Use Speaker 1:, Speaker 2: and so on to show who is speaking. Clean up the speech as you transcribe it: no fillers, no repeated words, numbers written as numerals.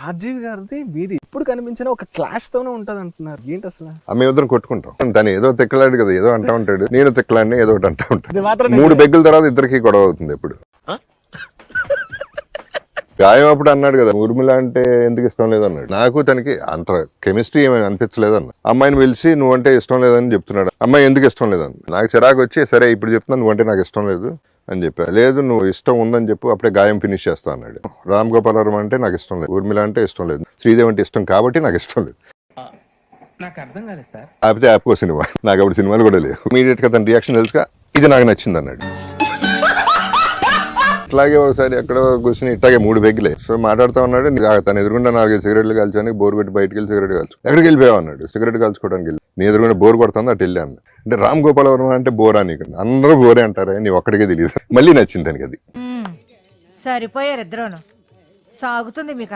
Speaker 1: RGV గారిది మీది ఇప్పుడు కనిపించిన ఒక క్లాష్ తోనే ఉంటది అంటున్నారు, ఏంటి అసలు?
Speaker 2: మేమిద్దరం కొట్టుకుంటాం. తను ఏదో తిక్కలాడు కదా, ఏదో అంటా ఉంటాడు, నేను తిక్కలాడిని ఏదో ఒకటి అంటా ఉంటాను.
Speaker 1: ఇది మాత్రం
Speaker 2: 3 పెగ్గుల తర్వాత ఇద్దరికి గొడవ అవుతుంది. ఎప్పుడు గాయం అప్పుడు అన్నాడు కదా, ఊర్మిళ అంటే ఎందుకు ఇష్టం లేదన్నాడు. నాకు తనకి అంత కెమిస్ట్రీ ఏమీ అనిపించలేదు అన్న. అమ్మాయిని పిలిచి నువ్వంటే ఇష్టం లేదని చెప్తున్నాడు. అమ్మాయి ఎందుకు ఇష్టం లేదన్న. నాకు చిరాకు వచ్చి, సరే ఇప్పుడు చెప్తున్నా నువ్వంటే నాకు ఇష్టం లేదు అని చెప్పా. లేదు నువ్వు ఇష్టం ఉందని చెప్పు, అప్పుడే గాయం ఫినిష్ చేస్తా అన్నాడు. రామ్ గోపాల్ వర్మ అంటే నాకు ఇష్టం లేదు, ఊర్మిళ అంటే ఇష్టం లేదు, శ్రీదేవి అంటే ఇష్టం కాబట్టి నాకు ఇష్టం లేదు.
Speaker 3: నాకు అర్థం కాలేదు సార్.
Speaker 2: ఆపితే ఆపుకో సినిమా. నాకు అప్పుడు సినిమాలు కూడా లేవు. ఇమీడియట్ గా తన రియాక్షన్ తెలుసుగా, ఇది నాకు నచ్చింది అన్నాడు. అట్లాగే ఒకసారి ఎక్కడో కూర్చొని ఇట్లాగే 3 పెగ్గులే. సో మాట్లాడుతూ ఉన్నాడు, తన ఎదురుగుండా 4 సిగరెట్లు కాల్చానికి బోర్ పెట్టి బయటకు వెళ్ళి సిగరెట్ కాల్చు. ఎక్కడికి వెళ్ళిపోయావు అన్నాడు. సిగరెట్ కాల్చుకోవడానికి వెళ్ళి. నీ ఎదురుగుండా బోర్ కొడుతుంది అటు వెళ్ళాను. అంటే రామ్ గోపాల్ వర్మ అంటే బోరా నీకు? అందరూ బోరే అంటారా, నీ ఒక్కడికే తెలియదు. మళ్ళీ నచ్చింది దానికి అది.
Speaker 4: సరిపోయారు ఇద్దరును. సాగుతుంది మీకు